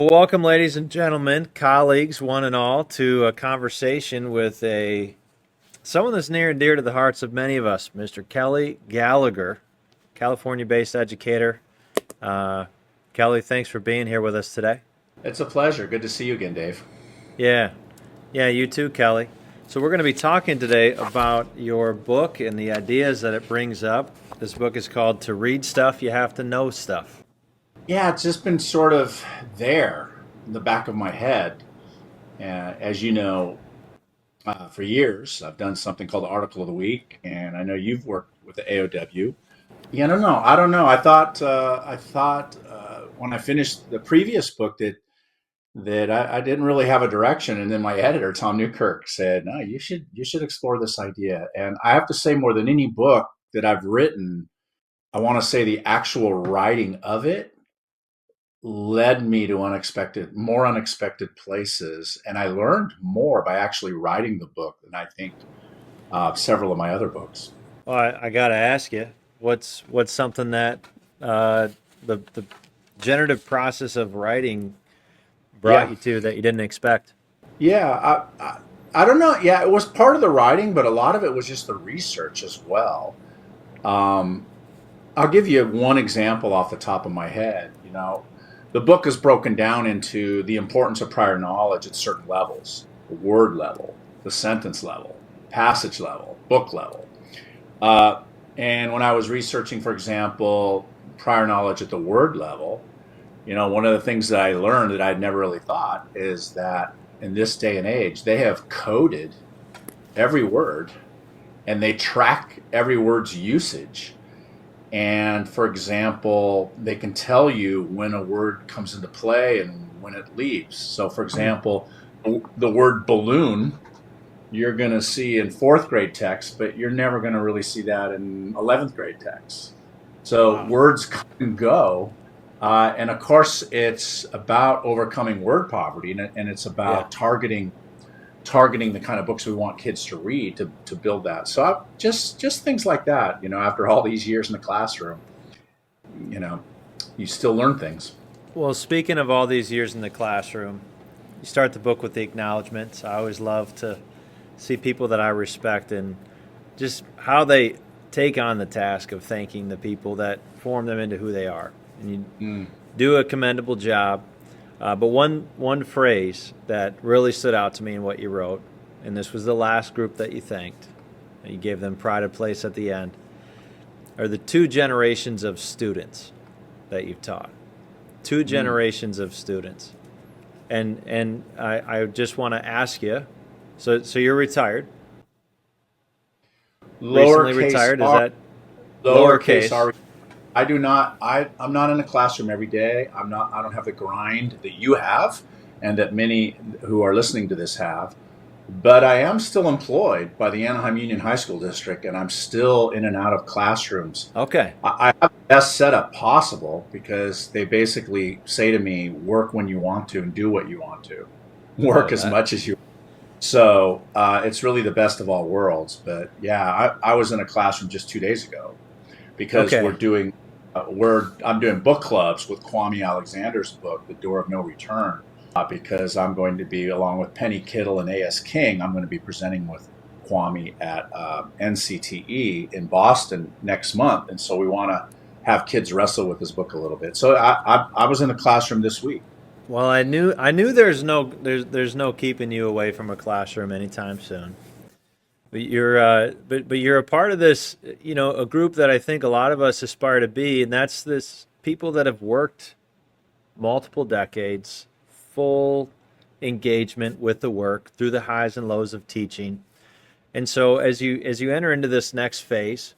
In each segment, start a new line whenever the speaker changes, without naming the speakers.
Welcome, ladies and gentlemen, colleagues, one and all, to a conversation with a someone that's near and dear to the hearts of many of us, Mr. Kelly Gallagher, California-based educator. Uh, Kelly, thanks for being here with us today.
It's a pleasure. Good to see you again, Dave.
Yeah, yeah, you too, Kelly. So we're going to be talking today about your book and the ideas that it brings up. This book is called "To Read Stuff, You Have to Know Stuff."
Yeah, it's just been sort of there in the back of my head. As you know, for years, I've done something called the Article of the Week, and I know you've worked with the AOW. Yeah, I don't know. I don't know. I thought when I finished the previous book that I didn't really have a direction, and then my editor, Tom Newkirk, said, "No, you should explore this idea." And I have to say, more than any book that I've written, I want to say the actual writing of it led me to more unexpected places. And I learned more by actually writing the book than I think several of my other books.
Well, I got to ask you, what's something that uh, the generative process of writing brought
Yeah.
you to that you didn't expect?
Yeah. I don't know. Yeah, it was part of the writing, but a lot of it was just the research as well. Um, I'll give you one example off the top of my head. The book is broken down into the importance of prior knowledge at certain levels: the word level, the sentence level, passage level, book level. Uh, and when I was researching, for example, prior knowledge at the word level, one of the things that I learned that I'd never really thought is that in this day and age, they have coded every word and they track every word's usage. And for example, they can tell you when a word comes into play and when it leaves. So, for example, the word balloon you're going to see in fourth grade text, but you're never going to really see that in 11th grade text. So
Wow.
words come and go. And of course, it's about overcoming word poverty, and it's
Yeah.
about targeting the kind of books we want kids to read to build that. So just things like that. After all these years in the classroom, you know, you still learn things.
Well, speaking of all these years in the classroom, you start the book with the acknowledgments. I always love to see people that I respect and just how they take on the task of thanking the people that form them into who they are. And you
Mm,
do a commendable job. But one phrase that really stood out to me in what you wrote, and this was the last group that you thanked, and you gave them pride of place at the end, are the two generations of students that you've taught. Two
mm.
generations of students. And I just want to ask you, so you're retired, recently
Lowercase
retired, is
r,
that
lowercase
lowercase?
r. I do not. I'm not in the classroom every day. I'm not. I don't have the grind that you have, and that many who are listening to this have. But I am still employed by the Anaheim Union High School District, and I'm still in and out of classrooms.
Okay.
I have the best setup possible because they basically say to me, "Work when you want to and do what you want to.
Oh,
Work as
that.
much as you." So it's really the best of all worlds. But yeah, I was in a classroom just 2 days ago because
Okay.
I'm doing book clubs with Kwame Alexander's book, The Door of No Return, because I'm going to be, along with Penny Kittle and A.S. King, I'm going to be presenting with Kwame at NCTE in Boston next month, and so we want to have kids wrestle with this book a little bit. So I was in the classroom this week.
Well, I knew there's no keeping you away from a classroom anytime soon. But you're a part of this, a group that I think a lot of us aspire to be, and that's this people that have worked multiple decades, full engagement with the work through the highs and lows of teaching. And so as you enter into this next phase,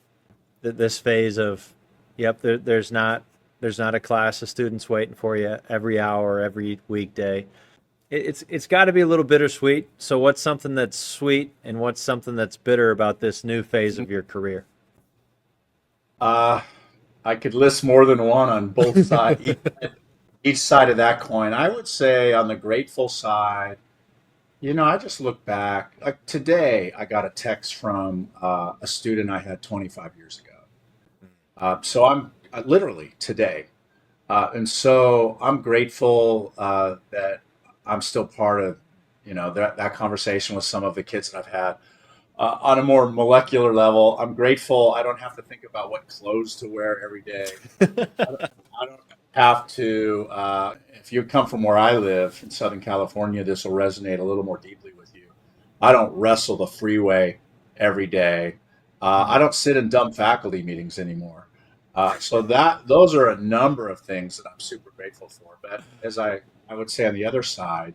this phase of, yep, there's not a class of students waiting for you every hour, every weekday. It's got to be a little bittersweet. So what's something that's sweet and what's something that's bitter about this new phase of your career?
Uh, I could list more than one on both sides, each side of that coin. I would say on the grateful side, I just look back. Like today, I got a text from a student I had 25 years ago. So I'm literally today. And so I'm grateful that I'm still part of, that conversation with some of the kids that I've had. On a more molecular level, I'm grateful I don't have to think about what clothes to wear every day. I don't have to. If you come from where I live in Southern California, this will resonate a little more deeply with you. I don't wrestle the freeway every day. I
Mm.
don't sit in dumb faculty meetings anymore. So that those are a number of things that I'm super grateful for. But as I would say on the other side,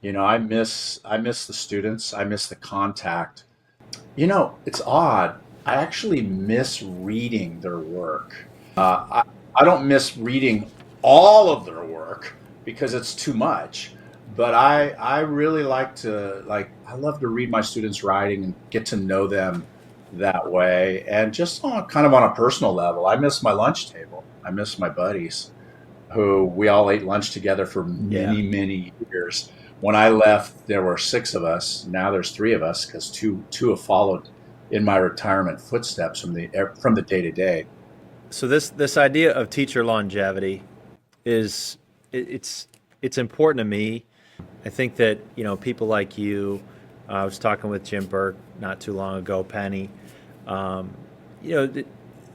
I miss the students. I miss the contact. It's odd. I actually miss reading their work. I don't miss reading all of their work because it's too much, but I really I love to read my students' writing and get to know them that way. And just on kind of on a personal level, I miss my lunch table. I miss my buddies who we all ate lunch together for
Yeah.
many, many years. When I left, there were six of us. Now there's three of us because two have followed in my retirement footsteps from the day to day.
So this idea of teacher longevity is it's it's important to me. I think that people like you. I was talking with Jim Burke not too long ago, Penny. Um, you know,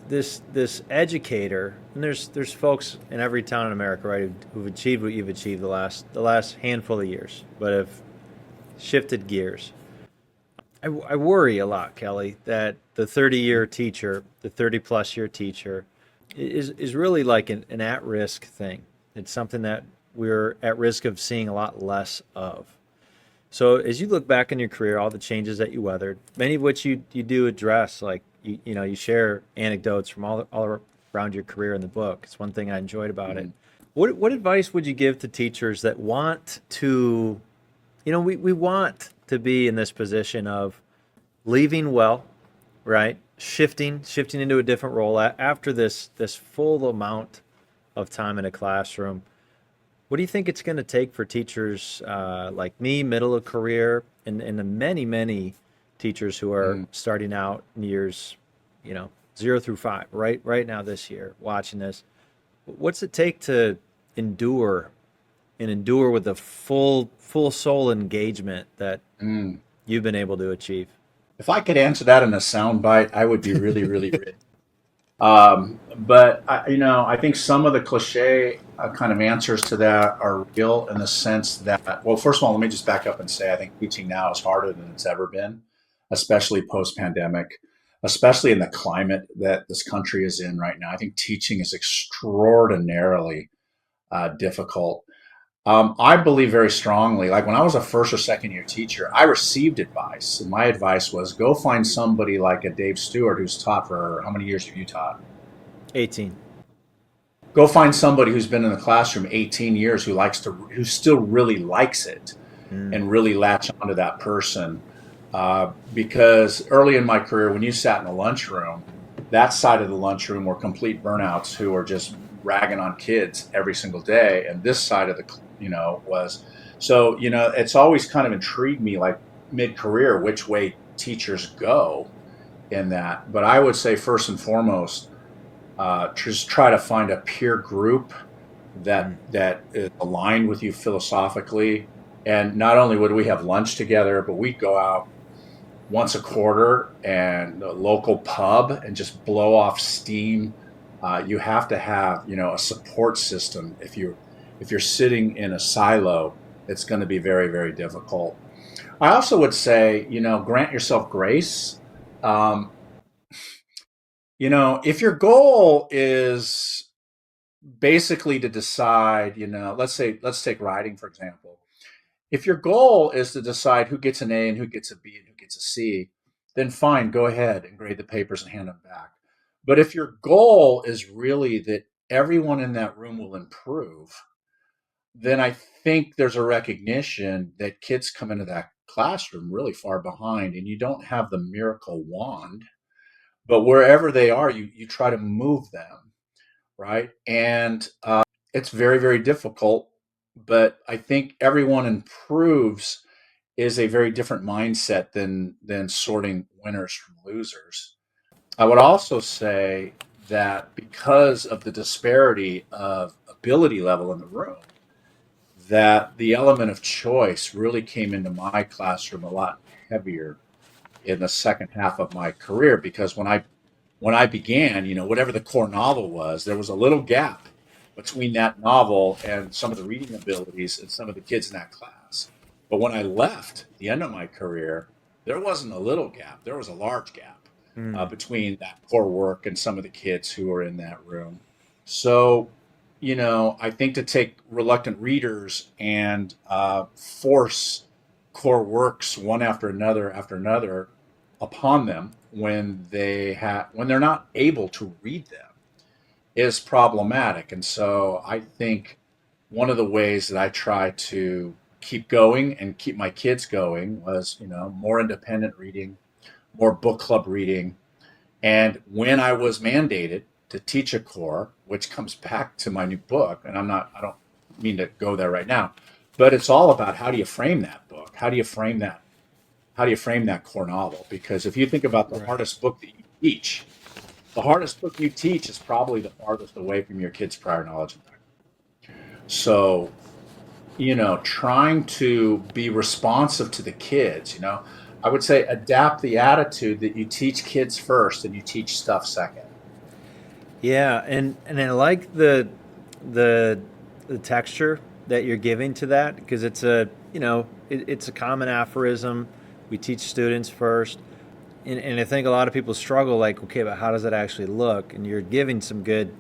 this educator, and there's folks in every town in America, right, who've achieved what you've achieved the last handful of years, but have shifted gears. I worry a lot, Kelly, that the 30-year teacher, the 30 plus year teacher, is really like an at risk thing. It's something that we're at risk of seeing a lot less of. So as you look back in your career, all the changes that you weathered, many of which you do address, like you share anecdotes from all around your career in the book. It's one thing I enjoyed about it.
Mhm.
What advice would you give to teachers that want to, we want to be in this position of leaving well, right? Shifting into a different role after this full amount of time in a classroom. What do you think it's going to take for teachers like me, middle of career, and the many teachers who are
Mm.
starting out in years, 0 through 5, right now this year, watching this? What's it take to endure and endure with the full soul engagement that
Mm.
you've been able to achieve?
If I could answer that in a soundbite, I would be really, really rich. But I think some of the cliche kind of answers to that are real in the sense that, well, first of all, let me just back up and say I think teaching now is harder than it's ever been, especially post-pandemic, especially in the climate that this country is in right now. I think teaching is extraordinarily difficult. I believe very strongly, like when I was a first or second year teacher, I received advice. And my advice was go find somebody like a Dave Stewart who's taught for how many years have you taught?
18.
Go find somebody who's been in the classroom 18 years who still really likes it
Mm.
and really latch onto that person. Because early in my career, when you sat in the lunchroom, that side of the lunchroom were complete burnouts who were just ragging on kids every single day. And this side of was, so, it's always kind of intrigued me like mid career, which way teachers go in that. But I would say first and foremost, just try to find a peer group
Mm.
that is aligned with you philosophically. And not only would we have lunch together, but we'd go out once a quarter and a local pub and just blow off steam. You have to have, a support system. If you're sitting in a silo, it's going to be very, very difficult. I also would say, grant yourself grace. Um, if your goal is basically to decide, let's take writing, for example. If your goal is to decide who gets an A and who gets a B and who gets a C, then fine, go ahead and grade the papers and hand them back. But if your goal is really that everyone in that room will improve, then I think there's a recognition that kids come into that classroom really far behind and you don't have the miracle wand, but wherever they are, you try to move them, right? And it's very, very difficult, but I think everyone improves is a very different mindset than sorting winners from losers. I would also say that because of the disparity of ability level in the room, that the element of choice really came into my classroom a lot heavier in the second half of my career, because when I began, whatever the core novel was, there was a little gap between that novel and some of the reading abilities and some of the kids in that class. But when I left the end of my career, there wasn't a little gap, there was a large gap
Mm.
between that core work and some of the kids who were in that room. So, I think to take reluctant readers and force core works one after another upon them when they're not able to read them is problematic. And so I think one of the ways that I try to keep going and keep my kids going was, more independent reading, more book club reading. And when I was mandated to teach a core, which comes back to my new book, and I don't mean to go there right now, but it's all about how do you frame that book? How do you frame that core novel? Because if you think about the
Right.
hardest book that you teach, the hardest book you teach is probably the farthest away from your kids' prior knowledge and background. So, trying to be responsive to the kids, I would say adapt the attitude that you teach kids first and you teach stuff second.
Yeah, and I like the the texture that you're giving to that, because it's a it's a common aphorism. We teach students first, and I think a lot of people struggle, like, okay, but how does it actually look? And you're giving some good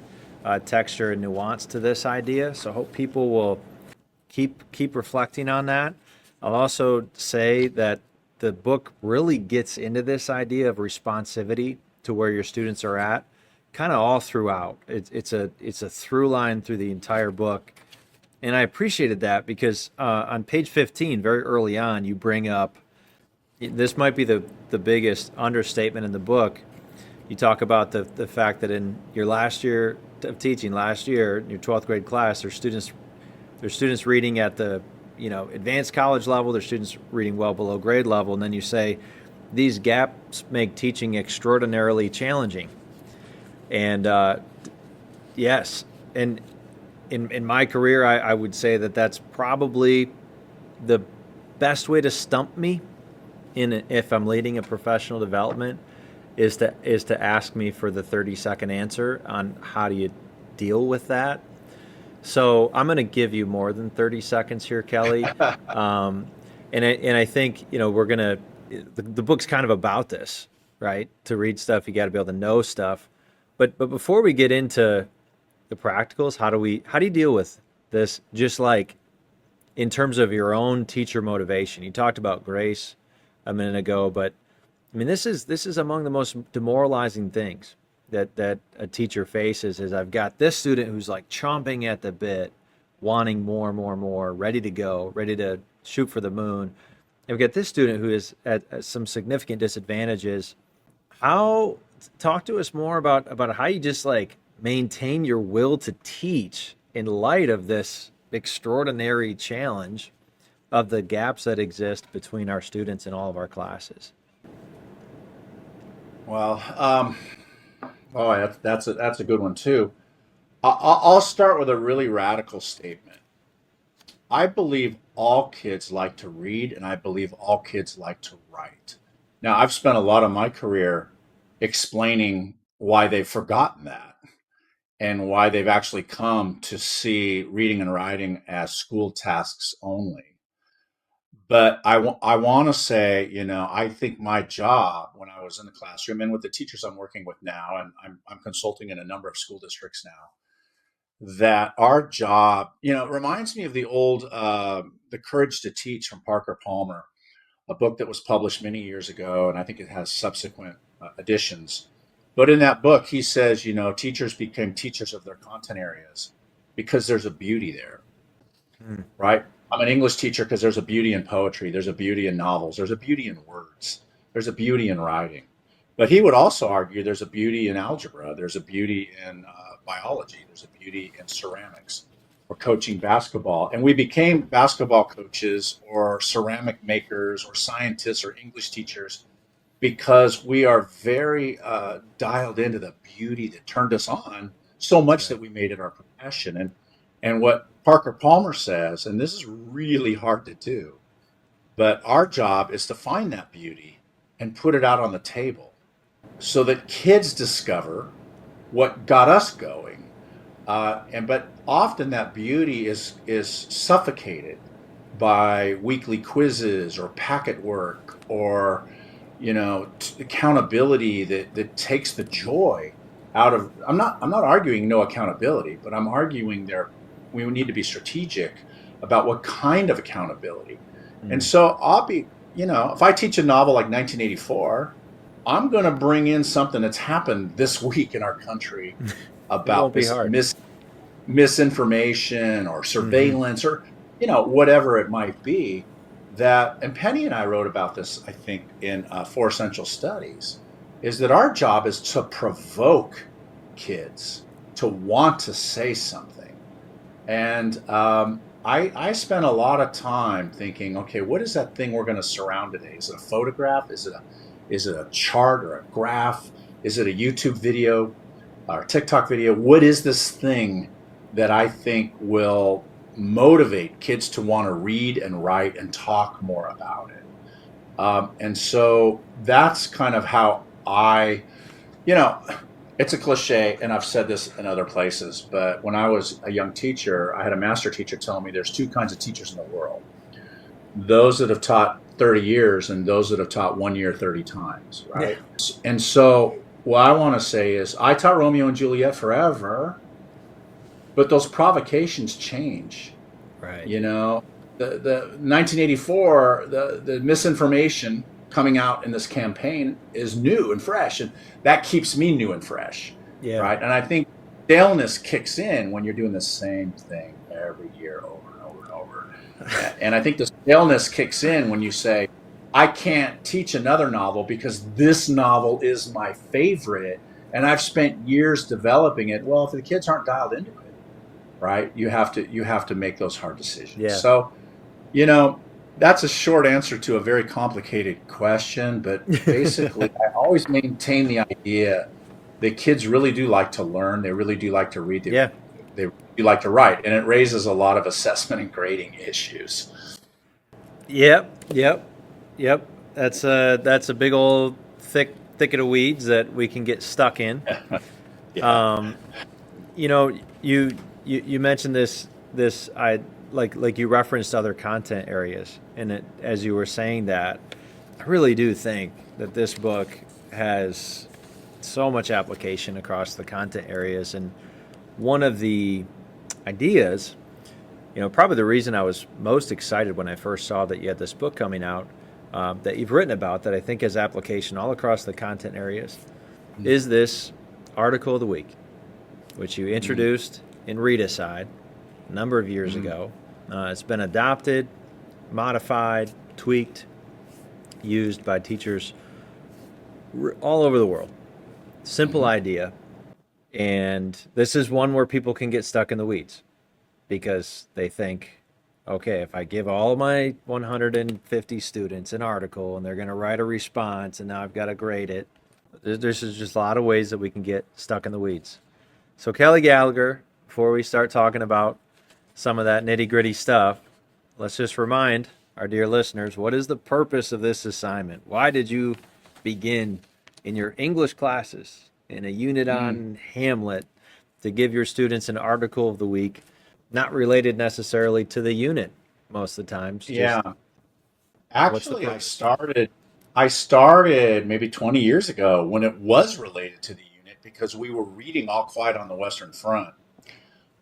texture and nuance to this idea. So I hope people will keep reflecting on that. I'll also say that the book really gets into this idea of responsivity to where your students are at, kind of all throughout. It's a through line through the entire book, and I appreciated that because on page 15, very early on, you bring up, this might be the biggest understatement in the book. You talk about the fact that in your last year of teaching, last year, in your 12th grade class, there's students reading at the advanced college level. There's students reading well below grade level, and then you say these gaps make teaching extraordinarily challenging. And yes, and in my career, I would say that that's probably the best way to stump me in if I'm leading a professional development is to ask me for the 30-second answer on how do you deal with that. So I'm going to give you more than 30 seconds here, Kelly. Um, and I think we're gonna the book's kind of about this, right? To read stuff, you got to be able to know stuff. But before we get into the practicals, how do you deal with this? Just like in terms of your own teacher motivation, you talked about grace a minute ago, but I mean this is among the most demoralizing things that a teacher faces. Is I've got this student who's like chomping at the bit, wanting more, more, more, ready to go, ready to shoot for the moon. And we've got this student who is at some significant disadvantages. How Talk to us more about how you just like maintain your will to teach in light of this extraordinary challenge of the gaps that exist between our students in all of our classes.
Well, oh, that's a good one too. I'll start with a really radical statement. I believe all kids like to read, and I believe all kids like to write. Now, I've spent a lot of my career explaining why they've forgotten that and why they've actually come to see reading and writing as school tasks only. But I want to say, I think my job when I was in the classroom and with the teachers I'm working with now, and I'm consulting in a number of school districts now, that our job, it reminds me of the old The Courage to Teach from Parker Palmer, a book that was published many years ago, and I think it has subsequent editions. But in that book, he says, teachers became teachers of their content areas because there's a beauty there,
Mm.
right? I'm an English teacher because there's a beauty in poetry, there's a beauty in novels, there's a beauty in words, there's a beauty in writing. But he would also argue there's a beauty in algebra, there's a beauty in biology, there's a beauty in ceramics or coaching basketball. And we became basketball coaches or ceramic makers or scientists or English teachers because we are very dialed into the beauty that turned us on so much that
Right.
we made it our profession. And what Parker Palmer says, and this is really hard to do, but our job is to find that beauty and put it out on the table so that kids discover what got us going. And but often that beauty is suffocated by weekly quizzes or packet work or accountability that takes the joy out of. I'm not arguing no accountability, but I'm arguing there we need to be strategic about what kind of accountability. And
Mm.
so I'll be, if I teach a novel like 1984, I'm going to bring in something that's happened this week in our country
It won't
about
be
this
hard.
misinformation or
Hmm.
surveillance or whatever it might be. That, and Penny and I wrote about this, I think, in Four Essential Studies, is that our job is to provoke kids to want to say something. And I spent a lot of time thinking, okay, what is that thing we're going to surround today? Is it a photograph? Is it a chart or a graph? Is it a YouTube video or TikTok video? What is this thing that I think will motivate kids to want to read and write and talk more about it? And so that's kind of how you know, it's a cliche, and I've said this in other places, but when I was a young teacher, I had a master teacher tell me there's two kinds of teachers in the world: those that have taught 30 years and those that have taught 1 year 30 times,
Yeah.
right? And so what I want to say is I taught Romeo and Juliet forever, but those provocations change.
Right.
You know, the 1984, the misinformation coming out in this campaign is new and fresh, and that keeps me new and fresh,
Yeah.
right? And I think staleness kicks in when you're doing the same thing every year over and over and over. And I think the staleness kicks in when you say, I can't teach another novel because this novel is my favorite and I've spent years developing it. Well, if the kids aren't dialed into it, right? You have to make those hard decisions.
Yeah.
So, you know, that's a short answer to a very complicated question, but basically I always maintain the idea that kids really do like to learn, they really do like to read,
Yeah.
they really do like to write, and it raises a lot of assessment and grading issues.
Yep. Yep. Yep. That's a big old thicket of weeds that we can get stuck in.
Yeah.
Um, you know, you mentioned this I like you referenced other content areas, and as you were saying that, I really do think that this book has so much application across the content areas, and one of the ideas, probably the reason I was most excited when I first saw that you had this book coming out, that you've written about, that I think has application all across the content areas,
Mm,
is this article of the week, which you
mm,
introduced in Read Aside a number of years
mm,
ago. It's been adopted, modified, tweaked, used by teachers all over the world. Simple
mhm.
idea. And this is one where people can get stuck in the weeds because they think, okay, if I give all my 150 students an article and they're going to write a response and now I've got to grade it, there's just a lot of ways that we can get stuck in the weeds. So, Kelly Gallagher, before we start talking about some of that nitty gritty stuff, let's just remind our dear listeners, what is the purpose of this assignment? Why did you begin in your English classes in a unit
Mm.
on Hamlet to give your students an article of the week, not related necessarily to the unit most of the times? Just
Yeah.
what's the
Actually, I
purpose?
started I started maybe 20 years ago when it was related to the unit because we were reading All Quiet on the Western Front,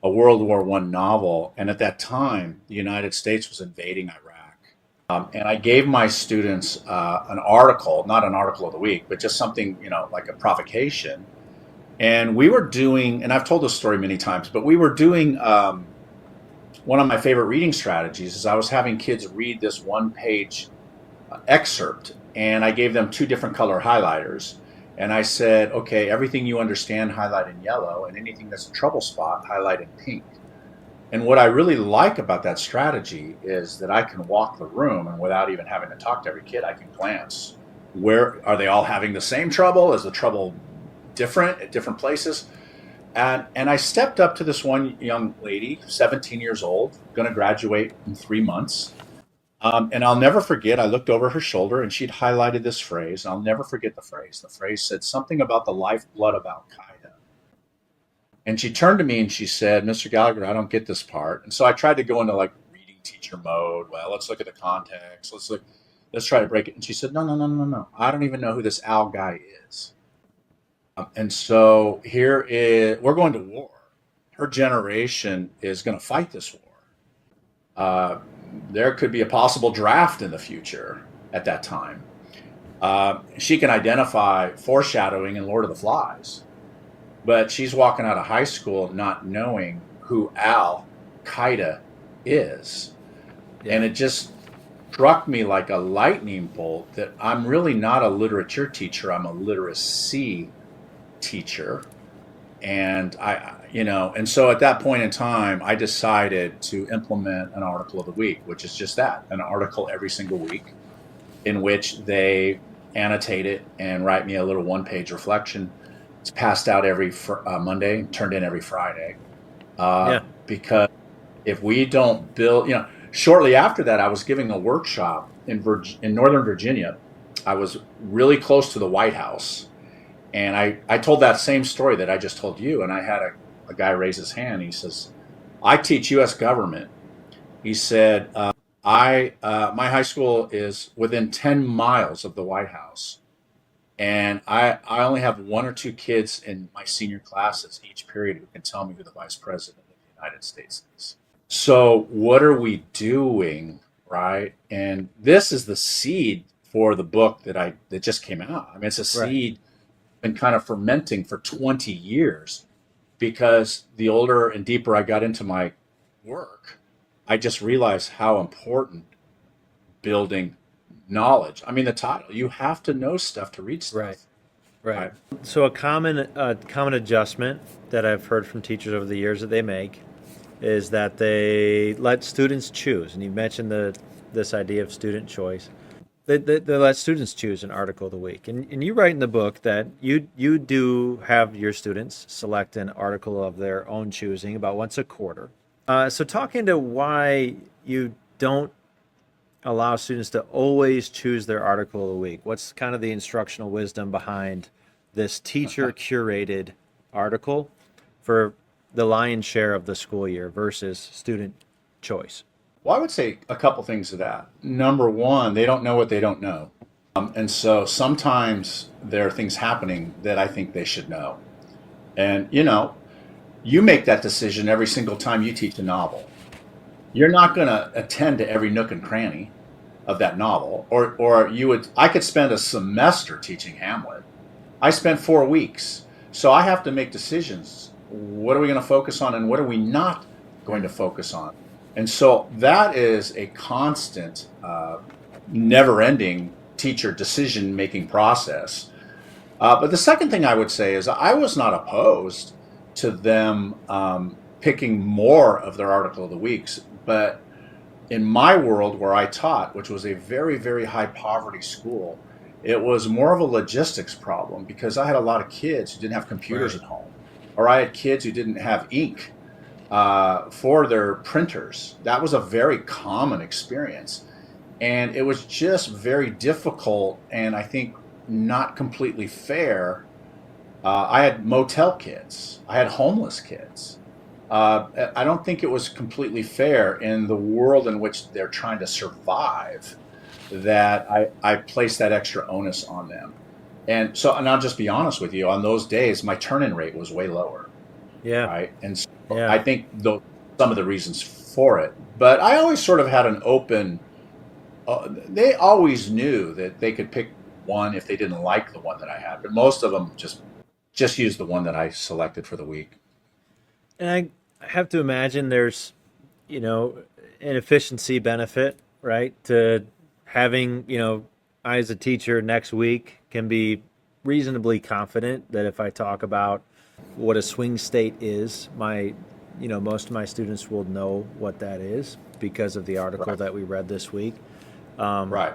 a World War I novel, and at that time, the United States was invading Iraq. And I gave my students an article, not an article of the week, but just something, like a provocation. And we were doing, and I've told this story many times, but we were doing one of my favorite reading strategies is I was having kids read this one page excerpt, and I gave them two different color highlighters. And I said, okay, everything you understand, highlight in yellow, and anything that's a trouble spot, highlight in pink. And what I really like about that strategy is that I can walk the room, and without even having to talk to every kid, I can glance Where are they all having the same trouble? Is the trouble different at different places? And I stepped up to this one young lady, 17 years old, going to graduate in 3 months. And I'll never forget, I looked over her shoulder and she'd highlighted this phrase. And I'll never forget the phrase. The phrase said something about the lifeblood of Al Qaeda. And she turned to me and she said, Mr. Gallagher, I don't get this part. And so I tried to go into like reading teacher mode. Well, let's look at the context. Let's try to break it. And she said, no, no, no, no, no. I don't even know who this Al guy is. And so we're going to war. Her generation is going to fight this war. Uh, there could be a possible draft in the future at that time. She can identify foreshadowing in Lord of the Flies, but she's walking out of high school not knowing who Al Qaeda is.
Yeah.
And it just struck me like a lightning bolt that I'm really not a literature teacher, I'm a literacy teacher. And so at that point in time, I decided to implement an article of the week, which is just that, an article every single week in which they annotate it and write me a little one-page reflection. It's passed out every Monday, turned in every Friday.
Yeah.
Because if we don't build, shortly after that, I was giving a workshop in Northern Virginia. I was really close to the White House. And I told that same story that I just told you. And I had a guy raise his hand. He says, I teach U.S. government. He said, my high school is within 10 miles of the White House. And I only have one or two kids in my senior classes each period who can tell me who the vice president of the United States is. So what are we doing, right? And this is the seed for the book that just came out. I mean, it's a
Right.
seed been kind of fermenting for 20 years because the older and deeper I got into my work, I just realized how important building knowledge. I mean, the title, you have to know stuff to read
Right.
stuff.
Right.
Right.
So a common adjustment that I've heard from teachers over the years that they make is that they let students choose. And you mentioned this idea of student choice. They let students choose an article of the week. And you write in the book that you do have your students select an article of their own choosing about once a quarter. So talk into why you don't allow students to always choose their article of the week. What's kind of the instructional wisdom behind this teacher curated article for the lion's share of the school year versus student choice?
Well, I would say a couple things to that. Number one, they don't know what they don't know. And so sometimes there are things happening that I think they should know. And, you make that decision every single time you teach a novel. You're not going to attend to every nook and cranny of that novel, or I could spend a semester teaching Hamlet. I spent 4 weeks. So I have to make decisions. What are we going to focus on and what are we not going to focus on? And so that is a constant, never ending teacher decision making process. But the second thing I would say is I was not opposed to them picking more of their article of the weeks. But in my world where I taught, which was a very, very high poverty school, it was more of a logistics problem because I had a lot of kids who didn't have computers
Right.
at home, or I had kids who didn't have ink for their printers. That was a very common experience. And it was just very difficult and I think not completely fair. I had motel kids, I had homeless kids. I don't think it was completely fair in the world in which they're trying to survive that I placed that extra onus on them. And I'll just be honest with you, on those days, my turn-in rate was way lower,
Yeah.
right? And so
Yeah.
I think some of the reasons for it, but I always sort of had an open, they always knew that they could pick one if they didn't like the one that I had, but most of them just used the one that I selected for the week.
And I have to imagine there's, an efficiency benefit, right? To having, I as a teacher next week can be reasonably confident that if I talk about what a swing state is, most of my students will know what that is because of the article
Right.
that we read this week.
Right.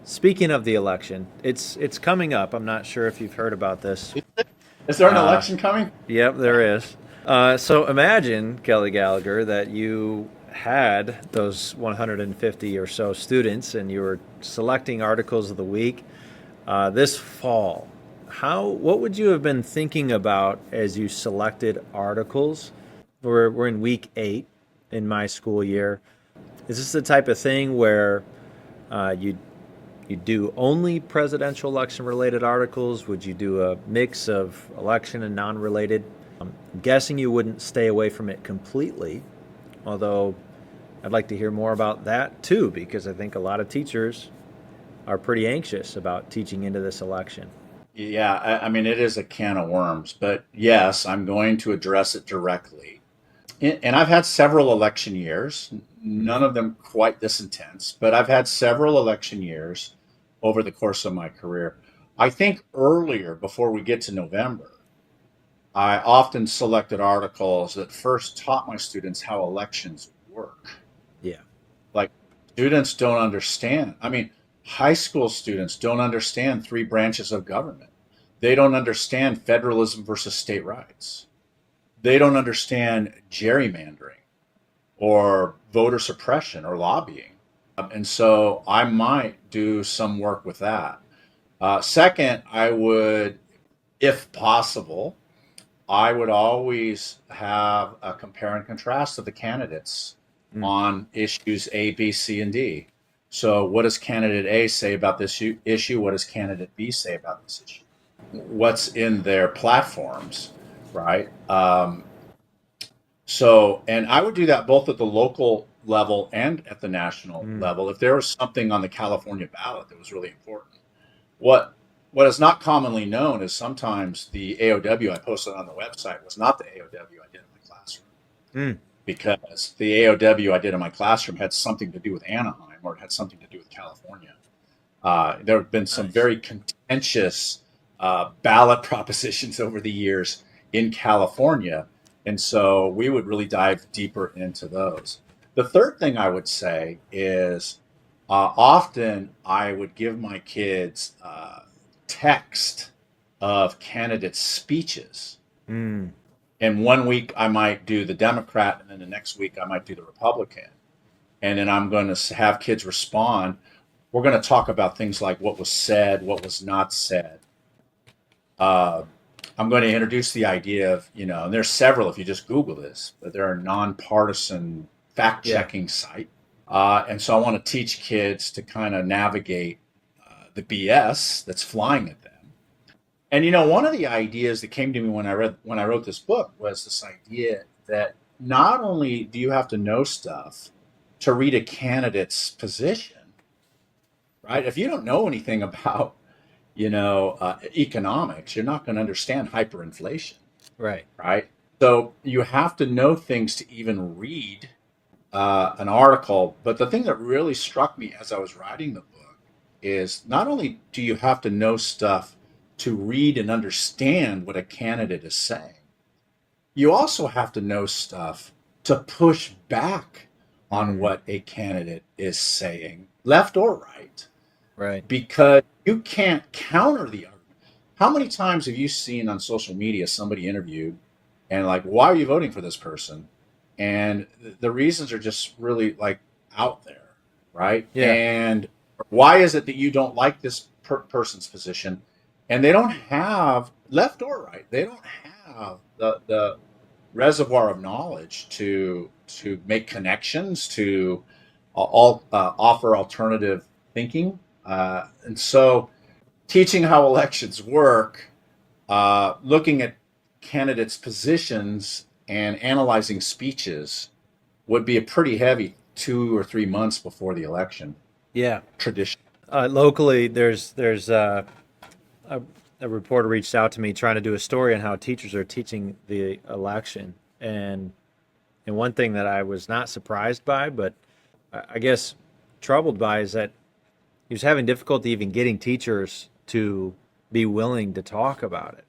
Speaking of the election, it's coming up. I'm not sure if you've heard about this.
Is there an
Uh,
election coming?
yep, there is. So imagine, Kelly Gallagher, that you had those 150 or so students and you were selecting articles of the week this fall. What would you have been thinking about as you selected articles? We're in week 8 in my school year. Is this the type of thing where you do only presidential election related articles? Would you do a mix of election and non related? I'm guessing you wouldn't stay away from it completely, although I'd like to hear more about that too, because I think a lot of teachers are pretty anxious about teaching into this election.
Yeah, I mean, it is a can of worms, but yes, I'm going to address it directly. And I've had several election years,
Mm-hmm.
none of them quite this intense, but I've had several election years over the course of my career. I think earlier, before we get to November, I often selected articles that first taught my students how elections work.
Yeah.
Like, students don't understand. I mean, high school students don't understand three branches of government. They don't understand federalism versus state rights. They don't understand gerrymandering or voter suppression or lobbying. And so I might do some work with that. Second, I would, if possible, I would always have a compare and contrast of the candidates
Mm.
on issues A, B, C, and D. So, what does candidate A say about this issue? What does candidate B say about this issue? What's in their platforms, right? And I would do that both at the local level and at the national
Mm.
level. If there was something on the California ballot that was really important, what what is not commonly known is sometimes the AOW I posted on the website was not the AOW I did in my classroom,
Mm.
because the AOW I did in my classroom had something to do with Anaheim, or it had something to do with California. There have been some
Nice.
very contentious ballot propositions over the years in California. And so we would really dive deeper into those. The third thing I would say is, often I would give my kids text of candidates' speeches.
Mm.
And one week I might do the Democrat, and then the next week I might do the Republican. And then I'm going to have kids respond. We're going to talk about things like what was said, what was not said. Uh, I'm going to introduce the idea of, and there's several, if you just Google this, but there are nonpartisan fact
Yeah.
checking sites. And so I want to teach kids to kind of navigate the BS that's flying at them. And one of the ideas that came to me when I wrote this book was this idea that not only do you have to know stuff to read a candidate's position, right? If you don't know anything about economics, you're not going to understand hyperinflation,
Right.
right? So you have to know things to even read an article. But the thing that really struck me as I was writing the book is, not only do you have to know stuff to read and understand what a candidate is saying, you also have to know stuff to push back on
Mm.
what a candidate is saying, left or right,
Right.
because you can't counter the argument. How many times have you seen on social media somebody interviewed and, like, why are you voting for this person? And the reasons are just really, like, out there, right?
Yeah.
And why is it that you don't like this person's position? And they don't have, left or right, they don't have the reservoir of knowledge to make connections, to offer alternative thinking. And so, teaching how elections work, looking at candidates' positions and analyzing speeches would be a pretty heavy 2 or 3 months before the election.
Yeah.
Tradition.
Locally, there's a, a reporter reached out to me trying to do a story on how teachers are teaching the election, and one thing that I was not surprised by, but I guess troubled by, is that he was having difficulty even getting teachers to be willing to talk about it.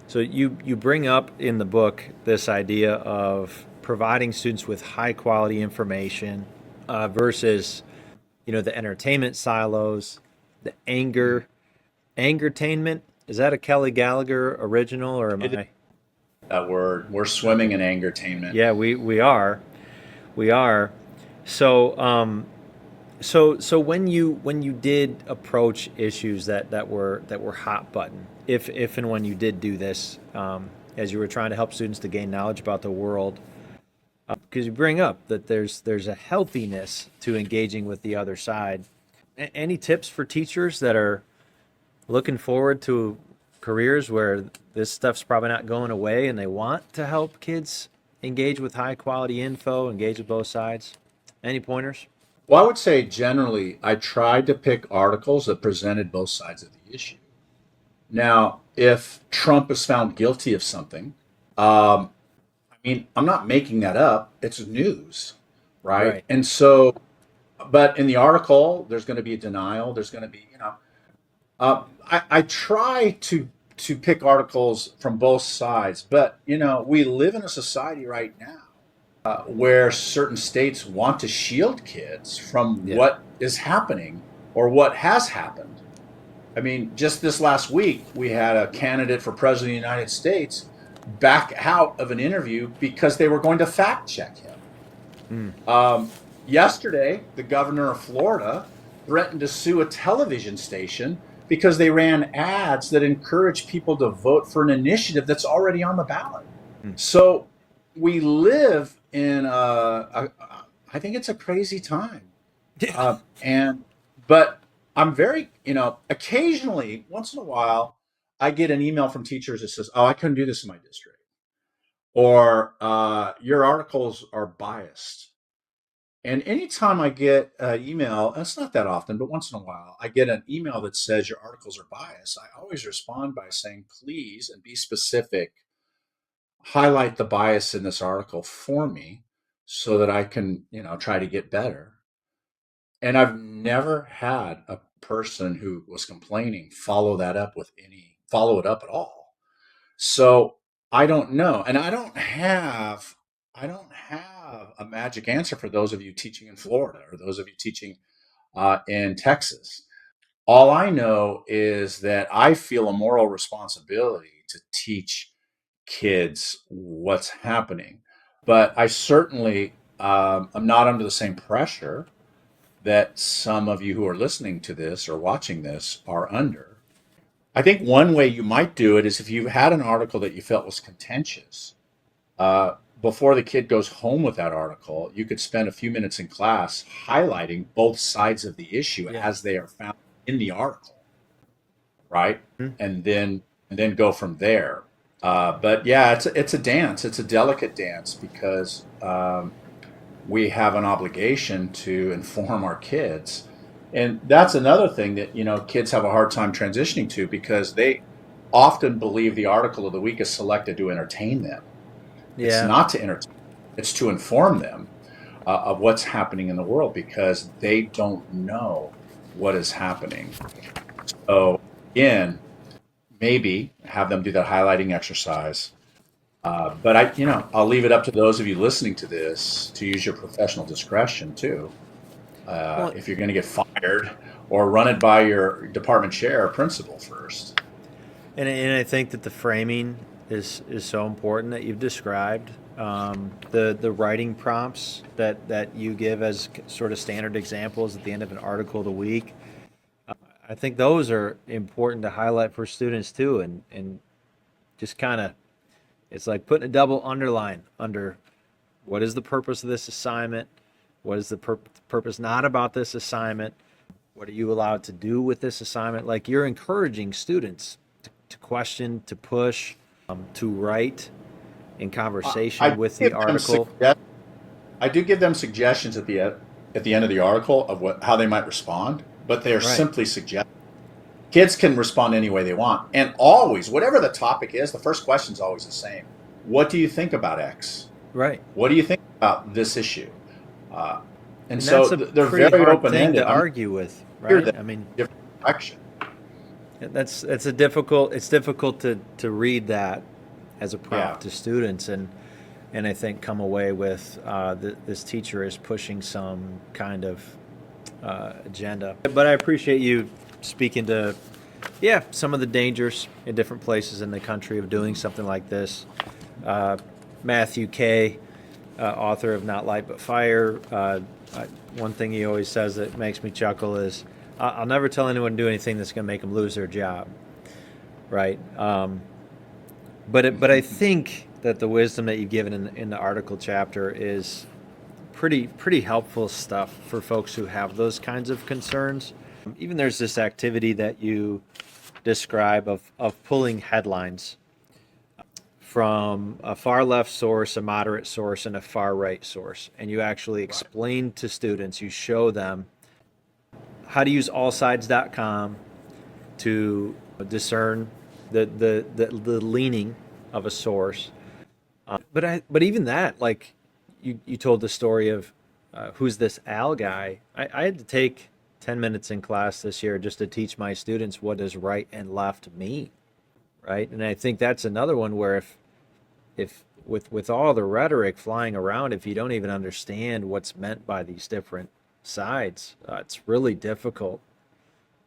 So you bring up in the book this idea of providing students with high quality information versus the entertainment silos. the angertainment. Is that a Kelly Gallagher original, or am
It is
I?
that word. We're swimming
Okay.
in angertainment.
Yeah, we are. So so when you did approach issues that were hot button, if and when you did do this, as you were trying to help students to gain knowledge about the world, because you bring up that there's a healthiness to engaging with the other side. Any tips for teachers that are looking forward to careers where this stuff's probably not going away and they want to help kids engage with high quality info, engage with both sides? Any pointers?
Well, I would say generally, I tried to pick articles that presented both sides of the issue. Now, if Trump is found guilty of something, um, I mean, I'm not making that up. It's news, right?
Right.
And so, but in the article, there's going to be a denial. There's going to be, I try to pick articles from both sides, but we live in a society right now where certain states want to shield kids from
Yeah.
what is happening or what has happened. I mean, just this last week, we had a candidate for president of the United States back out of an interview because they were going to fact check him.
Mm.
Yesterday, the governor of Florida threatened to sue a television station because they ran ads that encourage people to vote for an initiative that's already on the ballot.
Mm.
So we live in I think it's a crazy time.
Yeah.
And but I'm very, occasionally, once in a while, I get an email from teachers that says, "Oh, I couldn't do this in my district," or "Your articles are biased." And anytime I get an email, and it's not that often, but once in a while, I get an email that says your articles are biased. I always respond by saying, "Please and be specific. Highlight the bias in this article for me so that I can, try to get better." And I've never had a person who was complaining follow it up at all. So I don't know. And I don't have a magic answer for those of you teaching in Florida or those of you teaching in Texas. All I know is that I feel a moral responsibility to teach kids what's happening. But I certainly am not under the same pressure that some of you who are listening to this or watching this are under. I think one way you might do it is if you had an article that you felt was contentious, before the kid goes home with that article, you could spend a few minutes in class highlighting both sides of the issue
Yeah.
as they are found in the article, right?
Mm.
And then go from there. But yeah, it's a dance. It's a delicate dance because we have an obligation to inform our kids. And that's another thing that, kids have a hard time transitioning to because they often believe the article of the week is selected to entertain them. It's
Yeah.
not to entertain, it's to inform them of what's happening in the world because they don't know what is happening. So, again, maybe have them do that highlighting exercise. But I'll leave it up to those of you listening to this to use your professional discretion too.
Well,
If you're going to get fired, or run it by your department chair or principal first.
and I think that the framing is so important that you've described. The writing prompts that you give as sort of standard examples at the end of an article of the week. I think those are important to highlight for students too, and just kind of it's like putting a double underline under what is the purpose of this assignment, what is the purpose not about this assignment, what are you allowed to do with this assignment. Like you're encouraging students to question, to push, to write in
I
conversation
do
with the
give them
article.
suggest- I do give them suggestions at the end of the article of how they might respond, but they are
Right,
simply suggestions. Kids can respond any way they want, and always, whatever the topic is, the first question is always the same. What do you think about X?
right.
What do you think about this issue? Uh, and
And that's
so
a
they're
pretty
very
hard
open
thing to
ended. I'm not
argue with,
here
right?
that
I mean,
different direction.
that's a difficult. It's difficult to read that as a
Yeah.
prompt to students, and I think come away with this teacher is pushing some kind of agenda. But I appreciate you speaking to, yeah, some of the dangers in different places in the country of doing something like this. Uh, Matthew Kay, author of Not Light But Fire, one thing he always says that makes me chuckle is, I'll never tell anyone to do anything that's going to make them lose their job, right? But I think that the wisdom that you've given in the article chapter is pretty helpful stuff for folks who have those kinds of concerns. Even there's this activity that you describe of pulling headlines from a far left source, a moderate source, and a far right source. And you actually explain to students, you show them how to use allsides.com to discern the leaning of a source. But even that, like you told the story of who's this Al guy. I had to take 10 minutes in class this year just to teach my students what does right and left mean, right? And I think that's another one where if with all the rhetoric flying around, if you don't even understand what's meant by these different sides, it's really difficult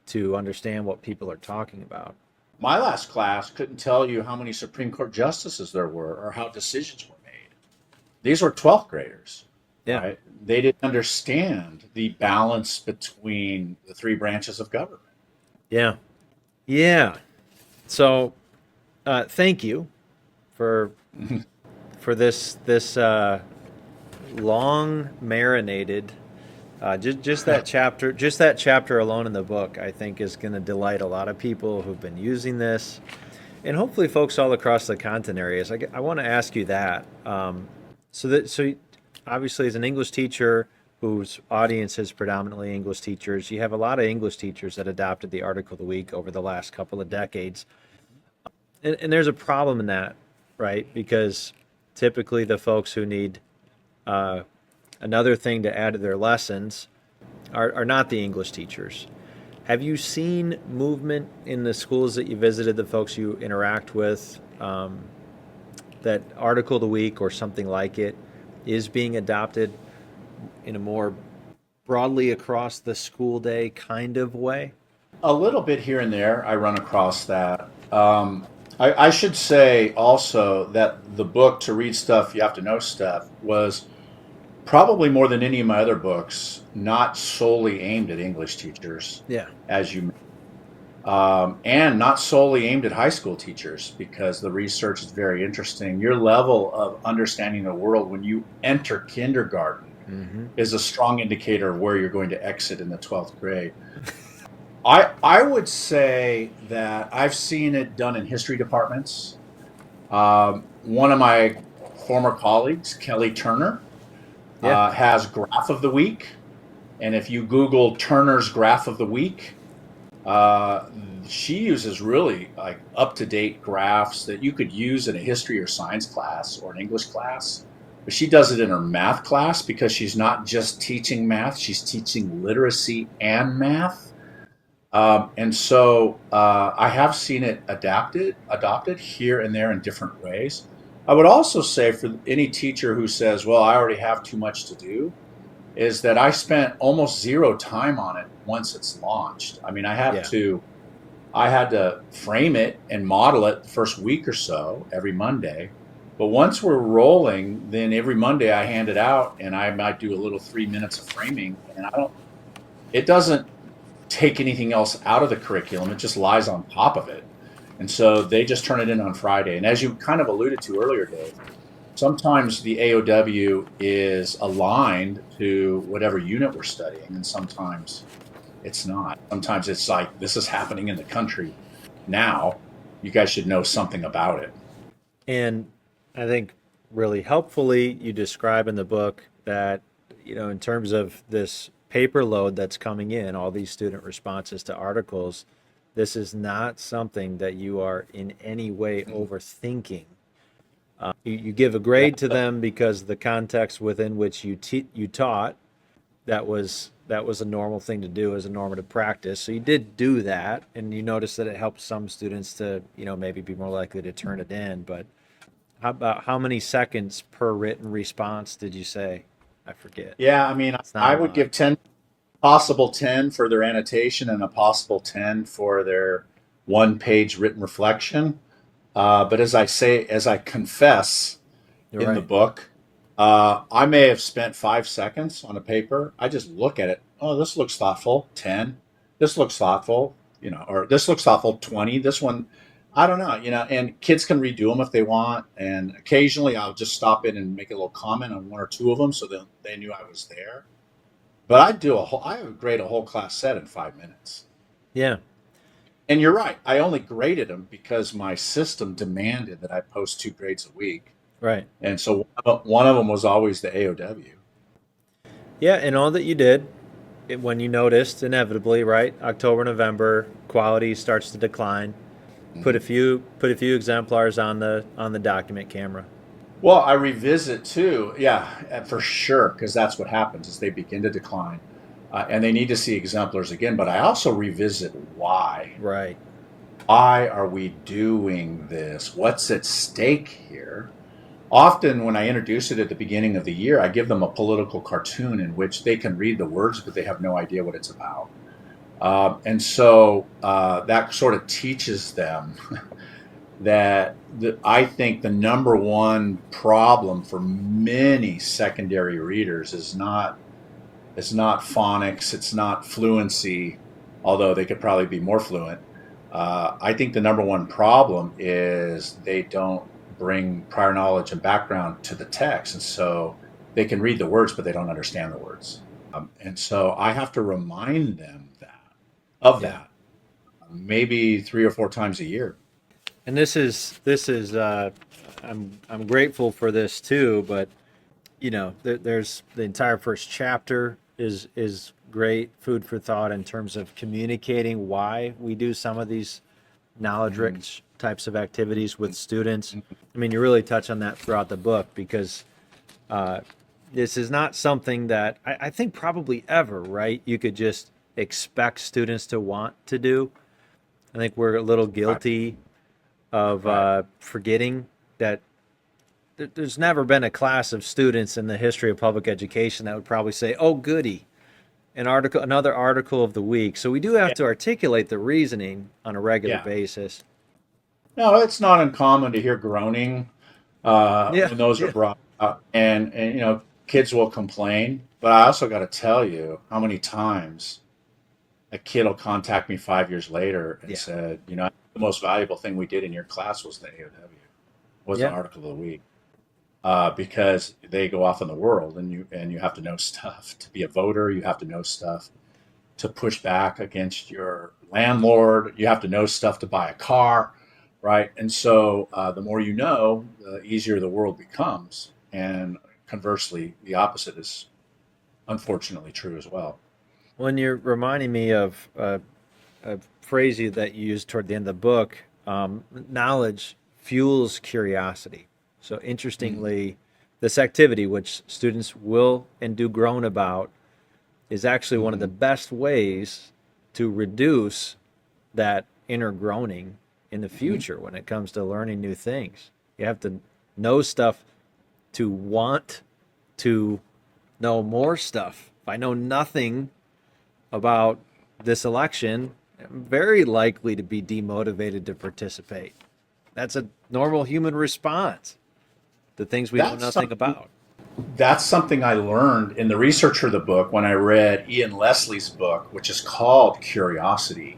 to understand what people are talking about.
My last class couldn't tell you how many Supreme Court justices there were or how decisions were made. These were 12th graders,
Yeah.
right? They didn't understand the balance between the three branches of government.
Yeah. Yeah. So, thank you for this long marinated. Just that chapter alone in the book, I think, is going to delight a lot of people who've been using this, and hopefully, folks all across the content areas. I want to ask you that. So obviously, as an English teacher whose audience is predominantly English teachers, you have a lot of English teachers that adopted the Article of the Week over the last couple of decades, and there's a problem in that, right? Because typically, the folks who need another thing to add to their lessons are not the English teachers. Have you seen movement in the schools that you visited, the folks you interact with, that Article of the Week or something like it is being adopted in a more broadly across the school day kind of way?
A little bit here and there, I run across that. I should say also that the book To Read Stuff, You Have to Know Stuff was probably more than any of my other books, not solely aimed at English teachers,
Yeah.
as you and not solely aimed at high school teachers because the research is very interesting. Your level of understanding the world when you enter kindergarten
Mm-hmm.
is a strong indicator of where you're going to exit in the 12th grade. I would say that I've seen it done in history departments. One of my former colleagues, Kelly Turner,
Yeah.
has Graph of the Week. And if you Google Turner's Graph of the Week, uh, she uses really like up-to-date graphs that you could use in a history or science class or an English class. But she does it in her math class because she's not just teaching math, she's teaching literacy and math. And so I have seen it adopted here and there in different ways. I would also say for any teacher who says, well, I already have too much to do, is that I spent almost zero time on it once it's launched. I mean,
Yeah.
I had to frame it and model it the first week or so every Monday. But once we're rolling, then every Monday I hand it out and I might do a little 3 minutes of framing. And it doesn't take anything else out of the curriculum. It just lies on top of it. And so they just turn it in on Friday. And as you kind of alluded to earlier, Dave, sometimes the AOW is aligned to whatever unit we're studying, and sometimes it's not. Sometimes it's like, this is happening in the country now. You guys should know something about it.
And I think really helpfully, you describe in the book that, in terms of this paper load that's coming in, all these student responses to articles, this is not something that you are in any way overthinking. You give a grade to them because the context within which you taught, that was a normal thing to do as a normative practice. So you did do that, and you noticed that it helped some students to maybe be more likely to turn it in. But how many seconds per written response did you say? I forget.
Yeah, I mean,
It's not a lot.
possible 10 for their annotation and a possible 10 for their 1 page written reflection. But as I confess
You're
in the
right.
book, I may have spent 5 seconds on a paper. I just look at it. Oh, this looks thoughtful. 10. This looks thoughtful. Or this looks thoughtful. 20. This one, I don't know. And kids can redo them if they want. And occasionally, I'll just stop in and make a little comment on one or two of them so that they knew I was there. But I would grade a whole class set in 5 minutes.
Yeah.
And you're right. I only graded them because my system demanded that I post 2 grades a week.
Right.
And so one of them was always the AOW.
Yeah, and all that you did, when you noticed inevitably, right? October, November, quality starts to decline.
Mhm.
Put a few exemplars on the document camera.
Well, I revisit too. Yeah, for sure, because that's what happens is they begin to decline, and they need to see exemplars again. But I also revisit why.
Right.
Why are we doing this? What's at stake here? Often, when I introduce it at the beginning of the year, I give them a political cartoon in which they can read the words, but they have no idea what it's about. And so that sort of teaches them that I think the number one problem for many secondary readers is not phonics, it's not fluency, although they could probably be more fluent. I think the number one problem is they don't bring prior knowledge and background to the text, and so they can read the words, but they don't understand the words. And so I have to remind them
Yeah.
that maybe 3 or 4 times a year.
And this is I'm grateful for this too, but there's the entire first chapter is great food for thought in terms of communicating why we do some of these knowledge
Mhm.
rich types of activities with students. I mean, you really touch on that throughout the book because uh, this is not something that I think probably ever, right? You could just expect students to want to do. I think we're a little
Right,
guilty of
right.
forgetting that there's never been a class of students in the history of public education that would probably say, "Oh, goody, another article of the week." So we do have
Yeah,
to articulate the reasoning on a regular
yeah.
basis.
No, it's not uncommon to hear groaning
Yeah,
when those are
yeah,
brought up, and kids will complain. But I also got to tell you how many times a kid will contact me 5 years later and
yeah,
said, the most valuable thing we did in your class was the AOW, was the
yeah.
article of the week, because they go off in the world, and you have to know stuff to be a voter. You have to know stuff to push back against your landlord. You have to know stuff to buy a car, right? And so the more you know, the easier the world becomes. And conversely, the opposite is unfortunately true as well.
When you're reminding me of a phrase that you used toward the end of the book, knowledge fuels curiosity. So
Mm,
interestingly, this activity, which students will and do groan about, is actually one of the
mhm,
best ways to reduce that inner groaning in the
mhm.
future when it comes to learning new things. You have to know stuff to want to know more stuff. If I know nothing about this election, I'm very likely to be demotivated to participate. That's a normal human response to things we know
That's
nothing
something.
about.
That's something I learned in the research for the book when I read Ian Leslie's book, which is called Curiosity.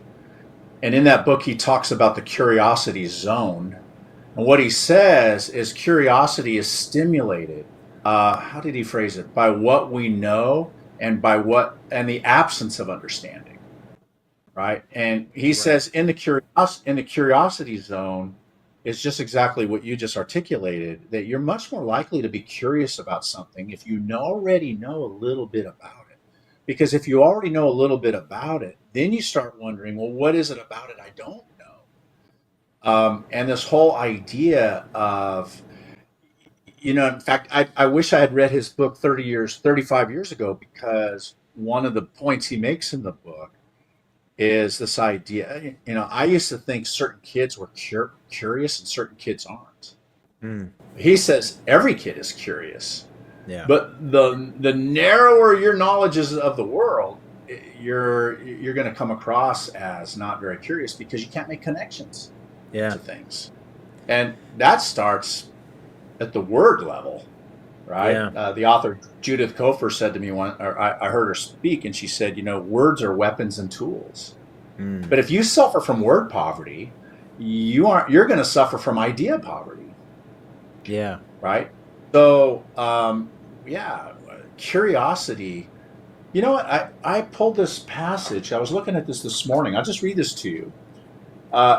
And in that book, he talks about the curiosity zone. And what he says is curiosity is stimulated. How did he phrase it? By what we know and the absence of understanding, right? And he
Right.
says in the curiosity zone is just exactly what you just articulated, that you're much more likely to be curious about something if you already know a little bit about it. Because if you already know a little bit about it, then you start wondering, well, what is it about it I don't know? And this whole idea of, in fact, I wish I had read his book 35 years ago, because one of the points he makes in the book is this idea. I used to think certain kids were curious and certain kids aren't.
Mm,
He says every kid is curious,
yeah.
but the narrower your knowledge is of the world, you're going to come across as not very curious because you can't make connections
Yeah.
to things. And that starts at the word level, right?
Yeah.
The author Judith Kofer said to me or I heard her speak, and she said, words are weapons and tools.
Mm.
But if you suffer from word poverty, you're going to suffer from idea poverty,
Yeah.
right? So, yeah, curiosity. You know what? I pulled this passage. I was looking at this morning. I'll just read this to you.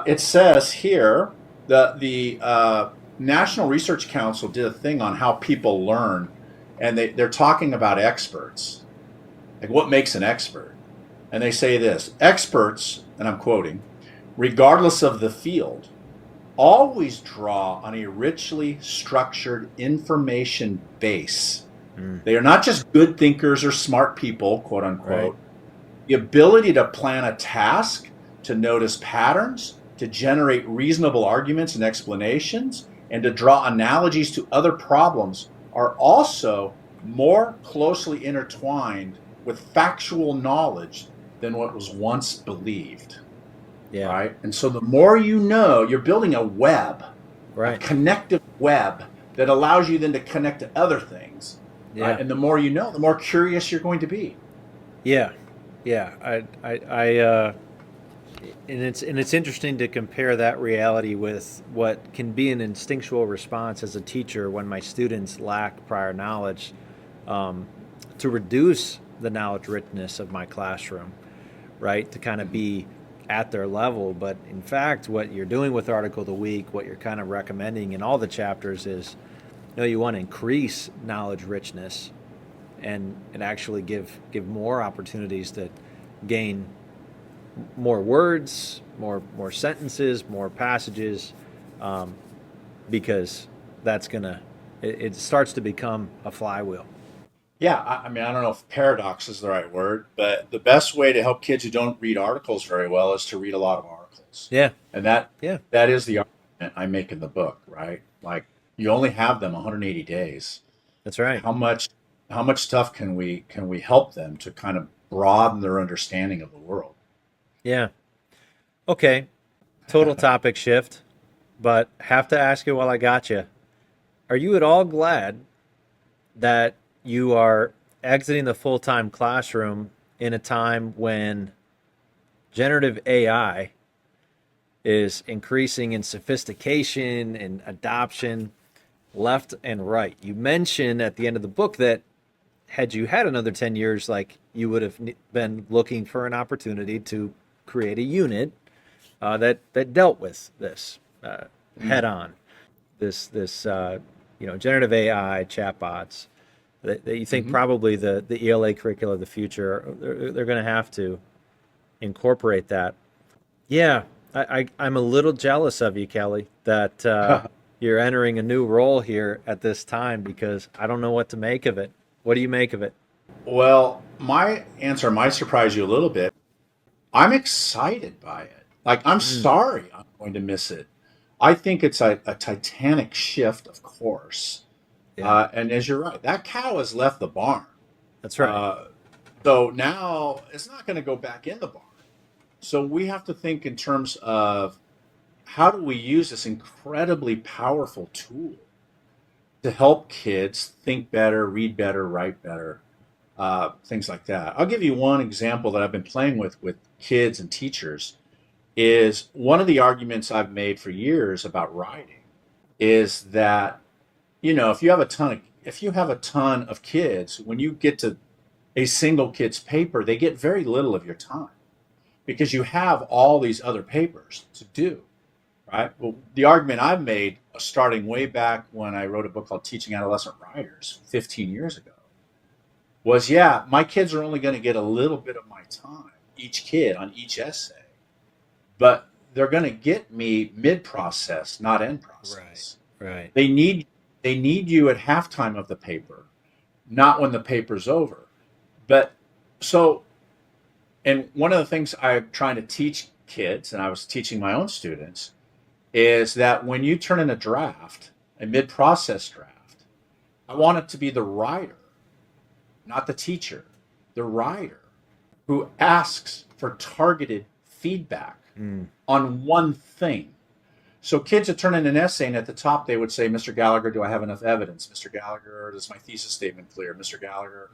It says here the National Research Council did a thing on how people learn, and they're talking about experts, like what makes an expert. And they say this: experts, and I'm quoting, regardless of the field, always draw on a richly structured information base.
Mm.
They are not just good thinkers or smart people, quote
Right.
unquote. The ability to plan a task, to notice patterns, to generate reasonable arguments and explanations, and to draw analogies to other problems are also more closely intertwined with factual knowledge than what was once believed,
Yeah.
right? And so the more you know, you're building a web, a
Right.
connective web that allows you then to connect to other things, right?
Yeah.
And the more you know, the more curious you're going to be.
Yeah. Yeah. And it's interesting to compare that reality with what can be an instinctual response as a teacher when my students lack prior knowledge, um, to reduce the knowledge richness of my classroom, right? To kind of
Mhm.
be at their level. But in fact, what you're doing with Article of the Week, what you're kind of recommending in all the chapters is, you want to increase knowledge richness and actually give more opportunities to gain more words, more sentences, more passages, um, because that's gonna it starts to become a flywheel.
Yeah, I mean, I don't know if paradox is the right word, but the best way to help kids who don't read articles very well is to read a lot of articles.
Yeah,
And that
yeah,
that is the argument I make in the book, right? Like you only have them 180 days.
that's right.
How much stuff can we help them to kind of broaden their understanding of the world?
Yeah. Okay. Total topic shift, but have to ask you while I got you. Are you at all glad that you are exiting the full time classroom in a time when generative AI is increasing in sophistication and adoption left and right? You mentioned at the end of the book that had you had another 10 years, like you would have been looking for an opportunity to create a unit that dealt with this head
Mm,
on. This generative AI chatbots that you think
mhm.
probably the ELA curricula of the future, they're going to have to incorporate that. Yeah, I'm a little jealous of you, Kelly, that you're entering a new role here at this time because I don't know what to make of it. What do you make of it?
Well, my answer might surprise you a little bit. I'm excited by it. Like, I'm
Mm,
sorry I'm going to miss it. I think it's a titanic shift, of course.
yeah,
And as you're right, that cow has left the barn.
that's right.
Uh, so now it's not going to go back in the barn. So we have to think in terms of how do we use this incredibly powerful tool to help kids think better, read better, write better, things like that. I'll give you one example that I've been playing with kids and teachers. Is one of the arguments I've made for years about writing is that if you have a ton of kids, when you get to a single kid's paper, they get very little of your time because you have all these other papers to do, right? Well, the argument I've made starting way back when I wrote a book called Teaching Adolescent Writers 15 years ago was, yeah, my kids are only going to get a little bit of my time, each kid on each essay, but they're going to get me mid process, not end
Right,
process.
right.
They need they need you at halftime of the paper, not when the paper's over. But so, and one of the things I'm trying to teach kids, and I was teaching my own students, is that when you turn in a draft, a mid process draft, I want it to be the writer, not the teacher, the writer. who asks for targeted feedback
Mm.
on one thing. So kids would turn in an essay, and at the top they would say, "Mr. Gallagher, do I have enough evidence? Mr. Gallagher, is my thesis statement clear? Mr. Gallagher,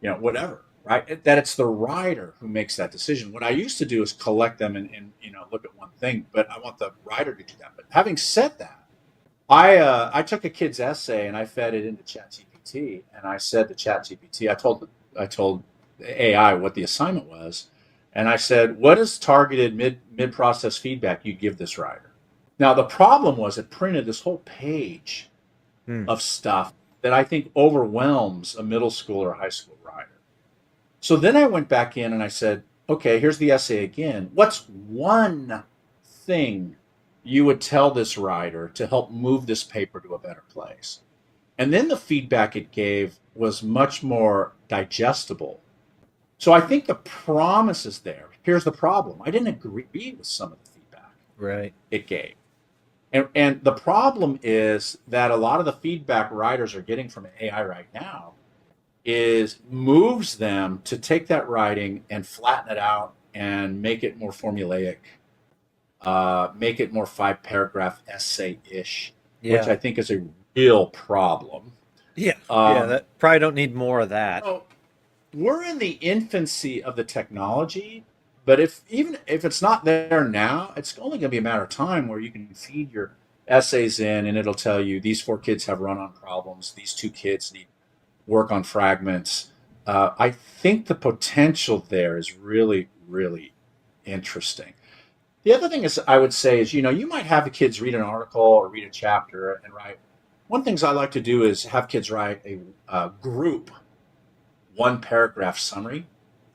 whatever." Right? That it's the writer who makes that decision. What I used to do is collect them and look at one thing, but I want the writer to do that. But having said that, I took a kid's essay and I fed it into ChatGPT, and I said to ChatGPT, I told AI what the assignment was, and I said, "What is targeted mid process feedback you give this writer?" Now the problem was it printed this whole page
Mm.
of stuff that I think overwhelms a middle school or high school writer. So then I went back in and I said, "Okay, here's the essay again. What's one thing you would tell this writer to help move this paper to a better place?" And then the feedback it gave was much more digestible. So I think the promise is there. Here's the problem: I didn't agree with some of the feedback
Right.
it gave. And the problem is that a lot of the feedback writers are getting from AI right now is moves them to take that writing and flatten it out and make it more formulaic, make it more 5 paragraph essay ish, which
Yeah.
I think is a real problem.
Yeah. Yeah.
Um,
That probably don't need more of that.
so we're in the infancy of the technology, but even if it's not there now, it's only going to be a matter of time where you can feed your essays in and it'll tell you these 4 kids have run-on problems, these 2 kids need work on fragments. I think the potential there is really, really interesting. The other thing is, I would say is, you might have the kids read an article or read a chapter and write. One things I like to do is have kids write a group 1 paragraph summary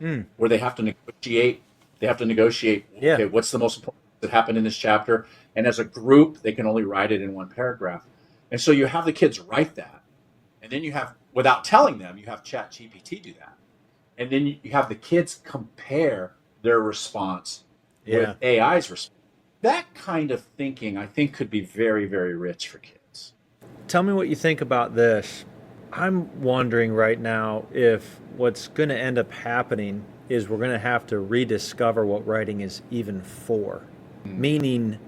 Mm.
where they have to negotiate. They have to negotiate.
Yeah.
Okay, what's the most important that happened in this chapter? And as a group, they can only write it in 1 paragraph. And so you have the kids write that, and then you have, without telling them, you have Chat GPT do that. And then you have the kids compare their response with
Yeah.
AI's response. That kind of thinking, I think, could be very, very rich for kids.
Tell me what you think about this. I'm wondering right now if what's going to end up happening is we're going to have to rediscover what writing is even for.
Mm.
Meaning,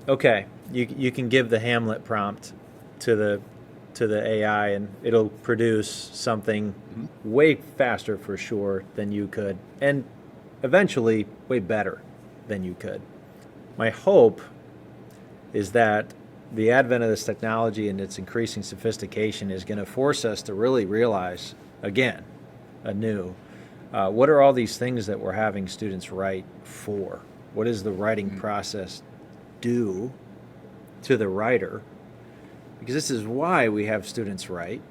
okay, you can give the Hamlet prompt to the AI and it'll produce something
Mhm.
way faster for sure than you could, and eventually way better than you could. My hope is that the advent of this technology and its increasing sophistication is going to force us to really realize again, anew, what are all these things that we're having students write for? What does the writing
Mm.
process do to the writer? Because this is why we have students write,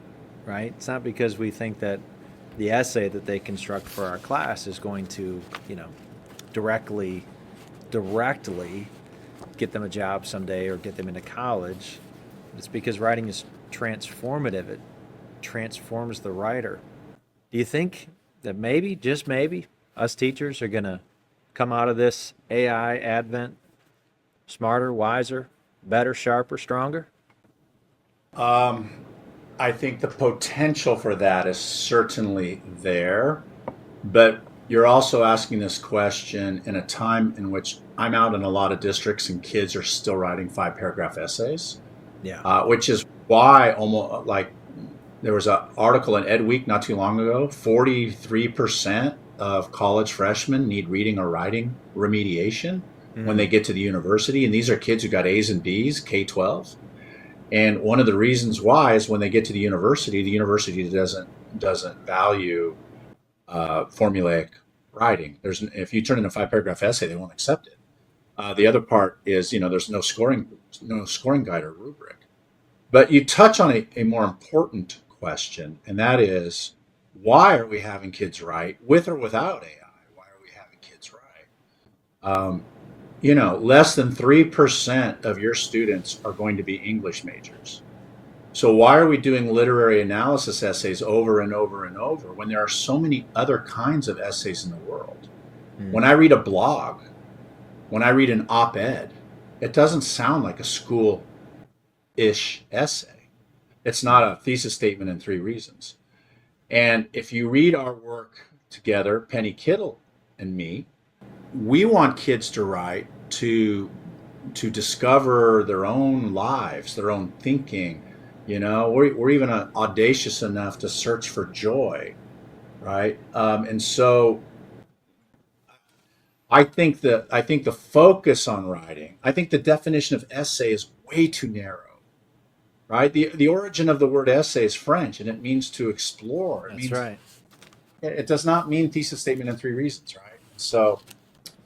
right? It's not because we think that the essay that they construct for our class is going to, directly directly get them a job someday or get them into college. It's because writing is transformative. It transforms the writer. Do you think that maybe, just maybe, us teachers are going to come out of this AI advent smarter, wiser, better, sharper, stronger?
Um, I think the potential for that is certainly there, but you're also asking this question in a time in which I'm out in a lot of districts and kids are still writing 5 paragraph essays,
Yeah.
which is why almost like there was an article in Ed Week not too long ago. 43% of college freshmen need reading or writing remediation when
Mm.
they get to the university, and these are kids who got A's and B's, K-12. And one of the reasons why is when they get to the university doesn't value formulaic writing. If you turn in a 5 paragraph essay, they won't accept it. The other part is there's no scoring guide or rubric. But you touch on a more important question, and that is why are we having kids write with or without AI? Why are we having kids write? Um, less than 3% of your students are going to be English majors. So why are we doing literary analysis essays over and over and over when there are so many other kinds of essays in the world?
Mm.
When I read a blog, when I read an op-ed, it doesn't sound like a school-ish essay. It's not a thesis statement and 3 reasons. And if you read our work together, Penny Kittle and me, we want kids to write to discover their own lives, their own thinking. We're even audacious enough to search for joy, right? And so I think the focus on writing, I think the definition of essay is way too narrow, right? The origin of the word essay is French, and it means to explore. It
That's
means
right.
it does not mean thesis statement and three reasons, right? So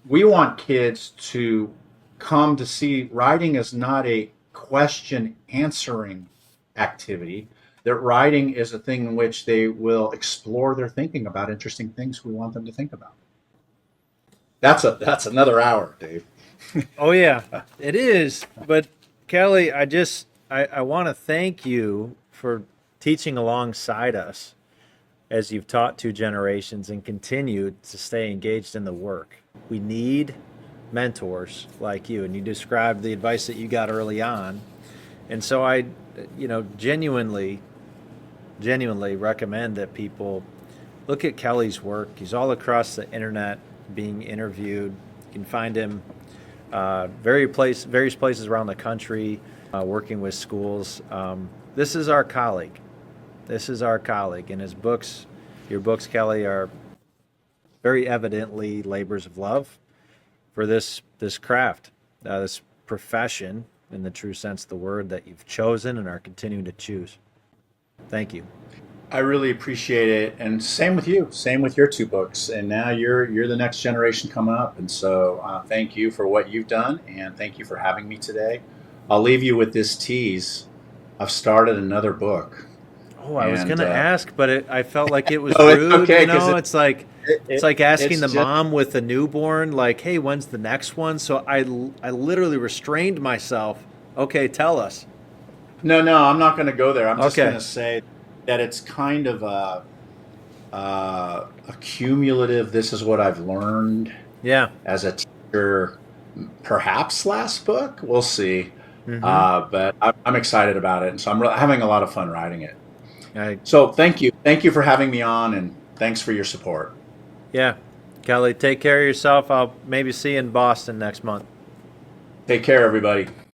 we want kids to come to see writing as not a question answering activity, that writing is a thing in which they will explore their thinking about interesting things we want them to think about. That's another hour, Dave.
Oh yeah, it is. But Kelly, I want to thank you for teaching alongside us as you've taught two generations and continued to stay engaged in the work. We need mentors like you, and you described the advice that you got early on. And so genuinely recommend that people look at Kelly's work. He's all across the internet being interviewed. You can find him various places around the country, working with schools. This is our colleague. This is our colleague, and his books, your books, Kelly, are very evidently labors of love for this craft, this profession, in the true sense of the word, that you've chosen and are continuing to choose. Thank you.
I really appreciate it, and same with you. Same with your two books. And now you're the next generation coming up, and so thank you for what you've done, and thank you for having me today. I'll leave you with this tease. I've started another book,
Oh, I was
and
gonna ask, but I felt like it was
no, it's
rude.
okay because
It's like asking
it's
the
just
mom with a newborn, like, "Hey, when's the next one?" So I literally restrained myself. Okay, tell us.
no. I'm not going to go there. I'm just going
Okay.
to say that it's kind of a cumulative. This is what I've learned
Yeah.
as a teacher. Perhaps last book. We'll see.
Mm-hmm.
But I'm excited about it, and so I'm having a lot of fun writing it.
I
So thank you for having me on, and thanks for your support.
Yeah. Kelly, take care of yourself. I'll maybe see you in Boston next month.
Take care, everybody.